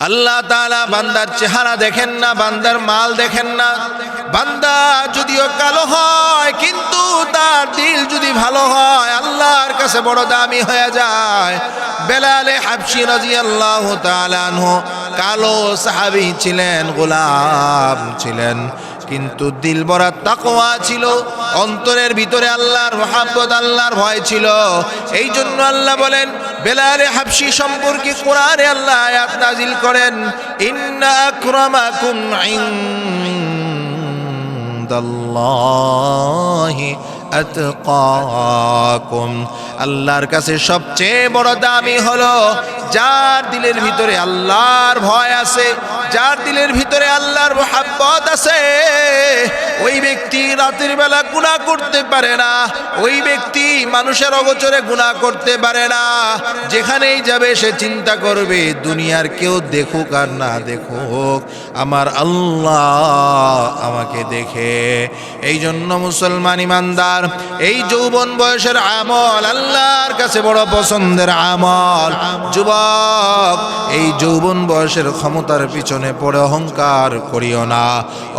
আল্লাহ তাআলা বান্দার চেহারা দেখেন না, বান্দার মাল দেখেন না। বান্দা যদিও কালো হয় কিন্তু তার দিল যদি ভালো হয় আল্লাহর কাছে বড় দামি হয়ে যায়। বেলালে হাবশী রাদিয়াল্লাহু তাআলা আনহু কালো সাহাবী ছিলেন, গোলাম ছিলেন, কিন্তু দিল ভরা তাকওয়া ছিল, অন্তরের ভিতরে আল্লাহর মহব্বত, আল্লাহর ভয় ছিল। এই জন্য আল্লাহ বলেন বেলালে হাবশী সম্পর্কে কোরআনে আল্লাহ আয়াত নাজিল করেন, ইন্না আকরামাকুম ইনদাল্লাহি আতকাকুম। আল্লাহর কাছে সবচেয়ে বড় দামি হলো যার দিলের ভিতরে আল্লাহর ভয় আছে, যার দিলের ভিতরে আল্লাহর মহব্বত আছে। ওই ব্যক্তি রাতের বেলা গুনাহ করতে পারে না, ওই ব্যক্তি মানুষের অগোচরে গুনাহ করতে পারে না। যেখানেই যাবে সে চিন্তা করবে দুনিয়ার কেউ দেখুক আর না দেখুক, আমার আল্লাহ আমাকে দেখে। এই জন্য মুসলমান ইমানদার এই যৌবন বয়সের আমল আল্লাহর কাছে বড় পছন্দের আমল। যুবক, এই যৌবন বয়সের ক্ষমতার পিছনে পড়ে অহংকার করিও না।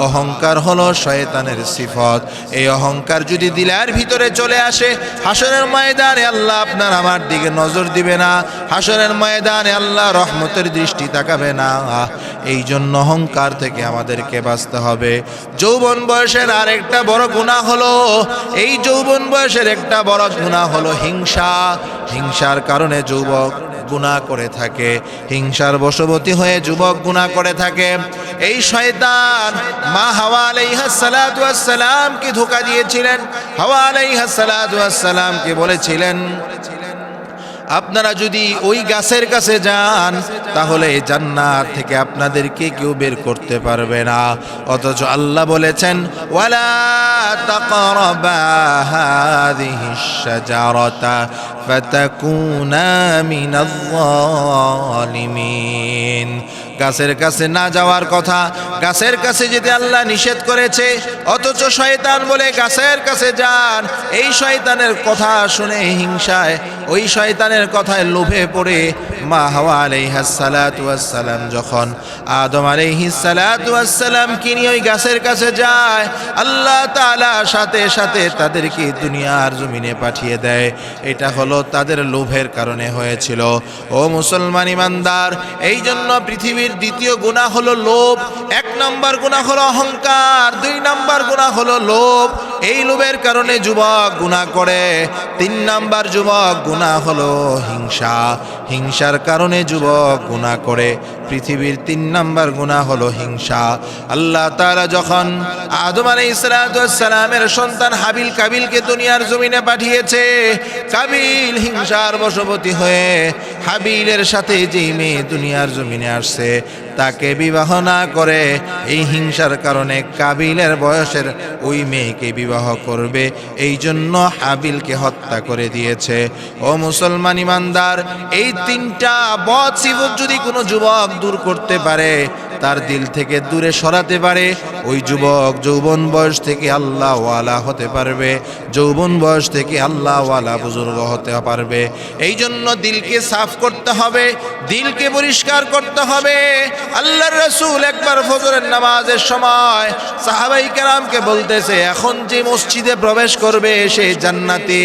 অহংকার হলো শয়তানের সিফত। এই অহংকার যদি দিলের ভিতরে চলে আসে, হাসরের ময়দানে আল্লাহ আপনার আমার দিকে নজর দিবে না, হাসরের ময়দানে আল্লাহ রহমতের দৃষ্টি তাকাবে না। এই জন্য অহংকার থেকে আমাদেরকে বাঁচতে হবে। যৌবন বয়সের আরেকটা বড় গুনাহ হলো, এই যৌবন বয়সের একটা বড় গুনাহ হলো হিংসা। হিংসার কারণে যুবক গুনাহ করে থাকে, হিংসার বশবর্তী হয়ে যুবক গুনাহ করে থাকে। এই শয়তান মা হাওয়া আলাইহা সালাতু ওয়াস সালামকে ধোঁকা দিয়েছিলেন। হাওয়া আলাইহা সালাতু ওয়াস সালামকে বলেছিলেন, আপনারা যদি ওই গাছের কাছে যান তাহলে জান্নাত থেকে আপনাদেরকে কেউ বের করতে পারবে না। অথচ আল্লাহ বলেছেন ওয়ালা তাকরাবা হাযিহিশ শাজারাতা ফাতাকুনা মিনাজ যালিমিন। গাছের কাছে না যাওয়ার কথা, গাছের কাছে যেতে আল্লাহ নিষেধ করেছে, অথচ শয়তান বলে গাছের কাছে যান। এই শয়তানের কথা শুনে হিংসায়, ওই শয়তানের কথায় লোভে পড়ে মা হাওয়া আলাইহিস সালাতু ওয়াস সালাম যখন আদম আলাইহিস সালাতু ওয়াস সালামকে নিয়ে ওই গাছের কাছে যায়, আল্লাহ তাআলা সাথে সাথে তাদেরকে দুনিয়ার জমিনে পাঠিয়ে দেয়। এটা হলো তাদের লোভের কারণে হয়েছিল। ও মুসলমান ইমানদার, এই জন্য পৃথিবীর দ্বিতীয় গুনাহ হলো লোভ। এক নম্বর গুনাহ হলো অহংকার, দুই নম্বর গুনাহ হলো লোভ। এই লোভের কারণে যুবক গুনাহ করে। তিন নম্বর যুবক গুনাহ হলো হিংসা, হিংসার কারণে যুবক গুনাহ করে। পৃথিবীর তিন নম্বর গুনাহ হলো হিংসা। আল্লাহ তাআলা যখন আদম আলাইহিস সালাতু ওয়াস সালামের সন্তান হাবিল কাবিলকে দুনিয়ার জমিনে পাঠিয়েছে, কাবিল হিংসার বশবর্তী হয়ে হাবিলের সাথে যেই মেয়ে দুনিয়ার জমিনে আসছে তাকে বিবাহ না করে এই হিংসার কারণে কাবিলের বয়সের ওই মেয়েকে বিবাহ করবে, এই জন্য হাবিলকে হত্যা করে দিয়েছে। ও মুসলমান ইমানদার, এই তিনটা বদ সিফত যদি কোনো যুবক দূর করতে পারে, তার দিল থেকে দূরে সরাতে পারে, ওই যুবক যৌবন বয়স থেকে আল্লাহ ওয়ালা হতে পারবে, যৌবন বয়স থেকে আল্লাহ ওয়ালা বুজুর্গ হতে পারবে। এই জন্য দিলকে সাফ করতে হবে, দিলকে পরিষ্কার করতে হবে। আল্লাহর রাসূল একবার ফজরের নামাজের সময় সাহাবায়ে কেরামকে বলতেছে, এখন যে মসজিদে প্রবেশ করবে সে জান্নাতি।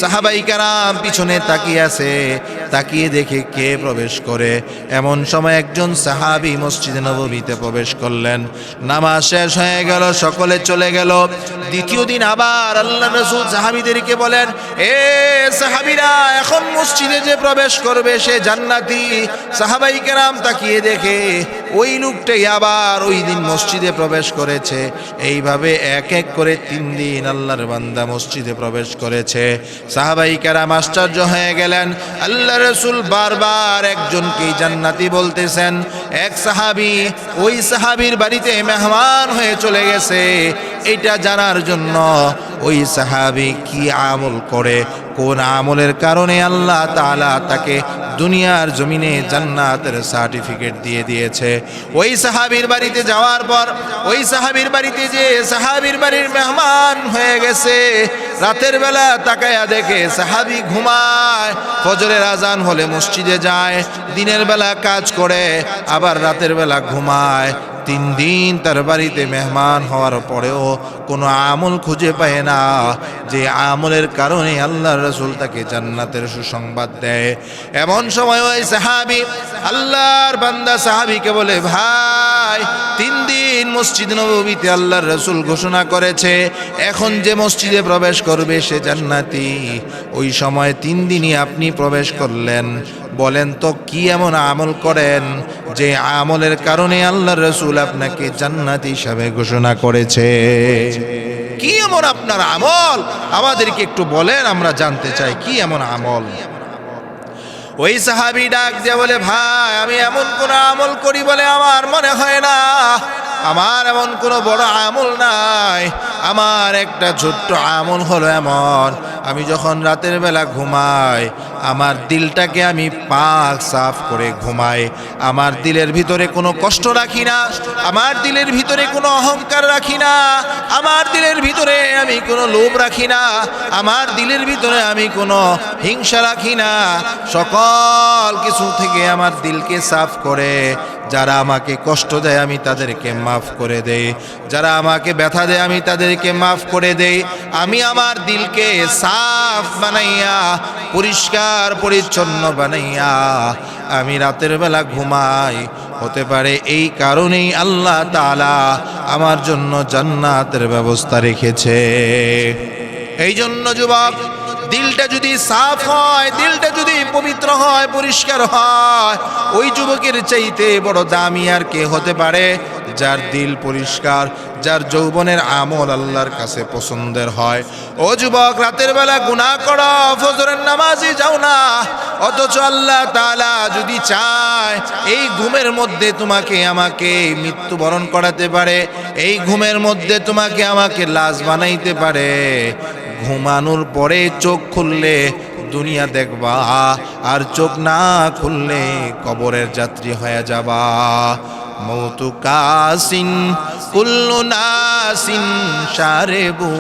সাহাবায়ে কেরাম পিছনে তাকিয়ে আছে, তাকিয়ে দেখে কে প্রবেশ করে। এমন সময় একজন সাহাবী মসজিদে নববীতে প্রবেশ করলেন। নামাজ শেষ হয়ে গেল, সকলে চলে গেল। দ্বিতীয় দিন আবার আল্লাহ রাসূল সাহাবীদেরকে বলেন, এ সাহাবীরা, এখন মসজিদে যে প্রবেশ করবে সে জান্নাতি। সাহাবায়ে কেরাম তাকিয়ে দেখে ওই লোকটাই আবার ওই দিন মসজিদে প্রবেশ করেছে। এইভাবে এক এক করে 3 দিন আল্লাহর বান্দা মসজিদে প্রবেশ করেছে। সাহাবায়ে কেরাম আশ্চর্য হয়ে গেলেন। আল্লাহ রাসূল বারবার একজনকেই জান্নাতি বলতেছেন। এক সাহাবী ওই সাহাবীর বাড়িতে মেহমান হয়ে চলে গেছে। এটা জানার জন্য ওই সাহাবী কি আমল করে, কোন আমলের কারণে আল্লাহ তাআলা তাকে দুনিয়ার জমিনে জান্নাতের সার্টিফিকেট দিয়ে দিয়েছে। ওই সাহাবীর বাড়িতে যাওয়ার পর ওই সাহাবীর বাড়িতে যে সাহাবীর বাড়ির মেহমান হয়ে গেছে, রাতের বেলা তাকায়া দেখে সাহাবী ঘুমায়, ফজরের আজান হলে মসজিদে যায়, দিনের বেলা কাজ করে, আবার রাতের বেলা ঘুমায়। 3 দিন তার বাড়িতে মেহমান হওয়ার পরেও কোনো আমল খুঁজে পায় না, যে আমলের কারণে আল্লাহর রাসূল তাকে জান্নাতের সুসংবাদ দেয়। এমন সময় ওই সাহাবী আল্লাহর বান্দা সাহাবীকে বলে, ভাই 3 দিন মসজিদ নববীতে আল্লাহর রাসূল ঘোষণা করেছে এখন যে মসজিদে প্রবেশ করবে সে জান্নাতি, ওই সময় 3 দিনই আপনি প্রবেশ করলেন, বলেন তো কি এমন আমল করেন যে আমলের কারণে আল্লাহর রাসূল আপনাকে জান্নাতি হিসাবে ঘোষণা করেছে? কি এমন আপনার আমল আমাদেরকে একটু বলেন, আমরা জানতে চাই কি এমন আমল। ওই সাহাবী ডাক দিয়ে বলে, ভাই আমি এমন কোন আমল করি বলে আমার মনে হয় না, আমার এমন কোনো বড় আমল নাই, আমার একটা ছোট্ট আমল হলো এমন, আমি যখন রাতের বেলা ঘুমাই আমার দিলটাকে আমি পাক সাফ করে ঘুমাই, আমার দিলের ভিতরে কোনো কষ্ট রাখি না, আমার দিলের ভিতরে কোনো অহংকার রাখি না, আমার দিলের ভিতরে আমি কোনো লোভ রাখি না, আমার দিলের ভিতরে আমি কোনো হিংসা রাখি না, সকল কিছু থেকে আমার দিলকে সাফ করে যারা আমাকে কষ্ট দেয় আমি তাদেরকে মাফ করে দেই, যারা আমাকে ব্যথা দেয় আমি তাদেরকে মাফ করে দেই। আমি আমার দিলকে সাফ বানাইয়া পরিষ্কার পরিচ্ছন্ন বানাইয়া আমি রাতের বেলা ঘুমাই। হতে পারে এই কারণেই আল্লাহ তাআলা আমার জন্য জান্নাতের ব্যবস্থা রেখেছে। এই জন্য যুবক, দিলটা যদি সাফ হয়, দিলটা যদি পবিত্র হয়, পরিষ্কার হয়, ওই যুবকের চাইতে বড় দামি আর কে হতে পারে? যার দিল পরিষ্কার, যার যৌবনের আমল আল্লাহর কাছে পছন্দের হয়। ও যুবক, রাতের বেলা গুনাহ করো, ফজরের নামাজে যাও না, অথচ আল্লাহ তাআলা যদি চায় এই ঘুমের মধ্যে তোমাকে আমাকে মৃত্যুবরণ করাতে পারে, এই ঘুমের মধ্যে তোমাকে আমাকে লাশ বানাইতে পারে। ঘুমানোর পরে চোখ খুললে দুনিয়া দেখবা, আর চোখ না খুললে কবরের যাত্রী হয়ে যাবা। মৌতু কাসিন কুল্লু নাসিন শারিবু,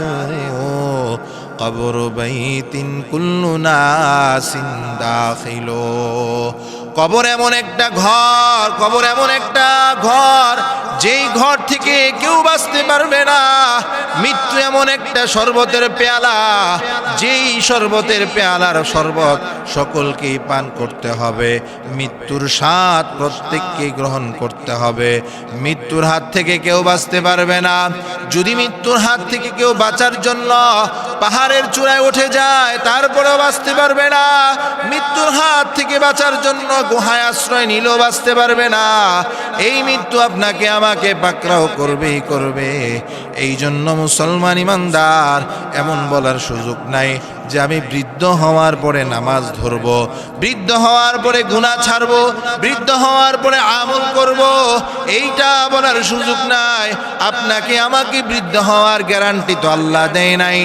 কবর বাইতিন কুল্লু নাসিন দাখিলু। কবর এমন একটা ঘর, কবর এমন একটা ঘর যেই ঘর থেকে কেউ বাঁচতে পারবে না। মৃত্যু এমন একটা শরবতের পেয়ালা, যেই শরবতের পেয়ালার শরবত সকলকেই পান করতে হবে। মৃত্যুর স্বাদ প্রত্যেককে গ্রহণ করতে হবে। মৃত্যুর হাত থেকে কেউ বাঁচতে পারবে না। যদি মৃত্যুর হাত থেকে কেউ বাঁচার জন্য পাহাড়ের চূড়ায় উঠে যায় তারপরেও বাঁচতে পারবে না। মৃত্যুর হাত থেকে বাঁচার জন্য গুহায় আশ্রয় নিলেও বাঁচতে পারবে না। এই মৃত্যু আপনাকে আমাকে পাকড়াও করবেই করবে। এই জন্য মুসলমান ইমানদার এমন বলার সুযোগ নাই যে আমি বৃদ্ধ হওয়ার পরে নামাজ ধরব, বৃদ্ধ হওয়ার পরে গুনাহ ছাড়ব, বৃদ্ধ হওয়ার পরে আমল করব, এইটা বলার সুযোগ নাই। আপনাকে আমাকে বৃদ্ধ হওয়ার গ্যারান্টি তো আল্লাহ দেয় নাই।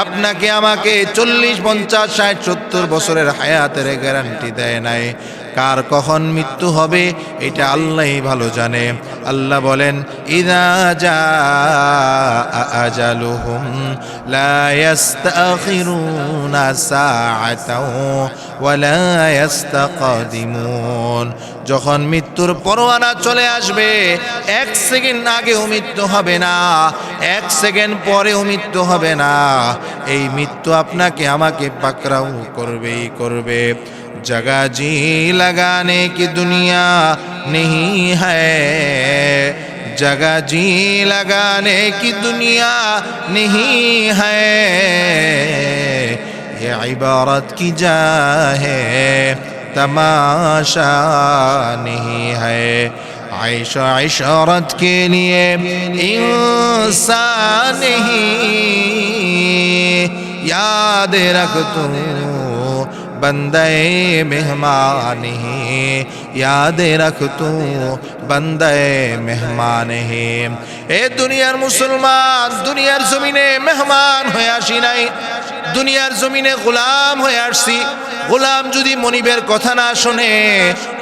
আপনাকে আমাকে 40, 50, 60, 70 বছরের হায়াতের গ্যারান্টি দেয় নাই। কার কখন মৃত্যু হবে এটা আল্লাহই ভালো জানে। আল্লাহ বলেন, ইযা জাআ আজালুহুম লা ইস্তাখিরুনা সাআতাও ওয়া লা ইস্তাকদিমুন। যখন মৃত্যুর পরোয়ানা চলে আসবে, 1 সেকেন্ড আগেও মৃত্যু হবে না, 1 সেকেন্ড পরেও মৃত্যু হবে না। এই মৃত্যু আপনাকে আমাকে পাকড়াও করবেই করবে। जगह जी लगाने की दुनिया नहीं है, जगह जी लगाने की दुनिया नहीं है, ये इबारत की जा है तमाशा नहीं है। आइश इशारत के लिए इंसान नहीं, याद रख तू बंदे मेहमान है, याद रख तू बंदे मेहमान है। ए दुनियार मुसलमान, दुनियार जमीने मेहमान হয়ে আসি নাই, দুনিয়ার জমিনে গোলাম হয়ে আসছি। গোলাম যদি মনিবের কথা না শোনে,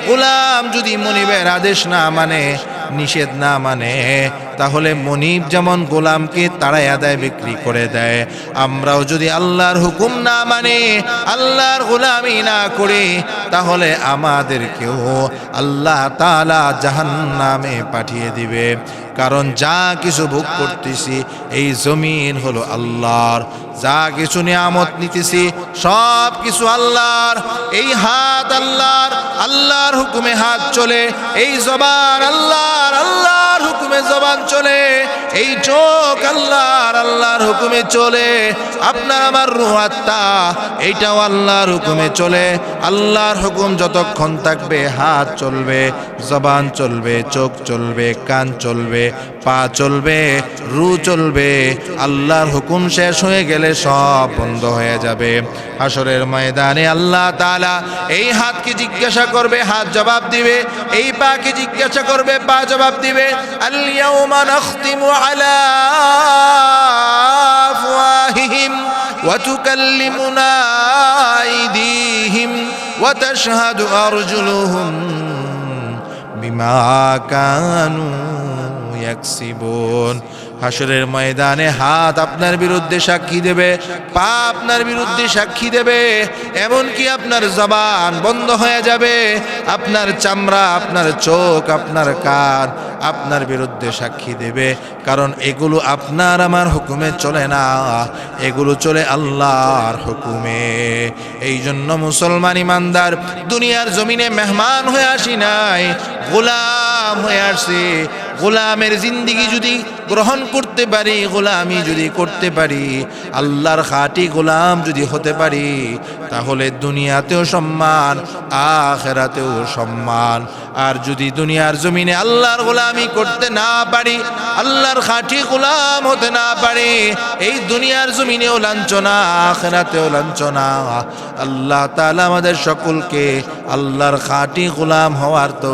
গোলাম যদি মনিবের আদেশ না মানে, নিষেধ না মানে, তাহলে মনিব যেমন গোলামকে তাড়াইয়া দেয়, বিক্রি করে দেয়, আমরাও যদি আল্লাহর হুকুম না মানে, আল্লাহর গোলামি না করি, তাহলে আমাদেরকেও আল্লাহ তাআলা জাহান্নামে পাঠিয়ে দিবে। কারণ যা কিছু ভোগ করতেছি এই জমিন হলো আল্লাহর, যা কিছু নিয়ামত নিতেছি সব কিছু আল্লাহর, এই হাত আল্লাহর, আল্লাহর হুকুমে হাত চলে, এই জবান আল্লাহর, আল্লাহর হুকুমে জবান চলে, এই চোখ আল্লাহর, আল্লাহর হুকুমে চলে, আপনার আমার রূহ আত্মা এইটাও আল্লাহর হুকুমে চলে। আল্লাহর হুকুম যতক্ষণ থাকবে হাত চলবে, জবান চলবে, চোখ চলবে, কান চলবে, পা চলবে, রু চলবে। আল্লাহর হুকুম শেষ হয়ে গেলে সব বন্ধ হয়ে যাবে। হাসরের ময়দানে আল্লাহ তাআলা এই হাতকে জিজ্ঞাসা করবে, হাত জবাব দিবে, এই পাকে জিজ্ঞাসা করবে, পা জবাব দিবে। আল ইয়াউমা নাখতিমু আলা আফওয়াহিহিম ওয়া তুকাল্লিমুনা আইদিহিম ওয়া তাশহাদু আরজুলুহুম বিমা কানু ইয়াকসিবুন। হাসরের ময়দানে হাত আপনার বিরুদ্ধে সাক্ষী দেবে, পা আপনার বিরুদ্ধে সাক্ষী দেবে, এমনকি আপনার জবান বন্ধ হয়ে যাবে, আপনার চামড়া, আপনার চোখ, আপনার কান আপনার বিরুদ্ধে সাক্ষী দেবে। কারণ এগুলো আপনার আমার হুকুমে চলে না, এগুলো চলে আল্লাহর হুকুমে। এই জন্য মুসলমান ইমানদার দুনিয়ার জমিনে মেহমান হয়ে আসি নাই, গোলাম হয়ে আসছি। গোলামের জিন্দিগি যদি গ্রহণ করতে পারি, গোলামি যদি করতে পারি, আল্লাহর খাঁটি গোলাম যদি হতে পারি, তাহলে দুনিয়াতেও সম্মান, আখিরাতেও সম্মান। আর যদি দুনিয়ার জমিনে আল্লাহর গোলামি করতে না পারি, আল্লাহর খাঁটি গোলাম হতে না পারি, এই দুনিয়ার জমিনেও লাঞ্ছনা, আখিরাতেও লাঞ্ছনা। আল্লাহ তাআলা আমাদের সকলকে আল্লাহর খাঁটি গোলাম হওয়ার তৌফিক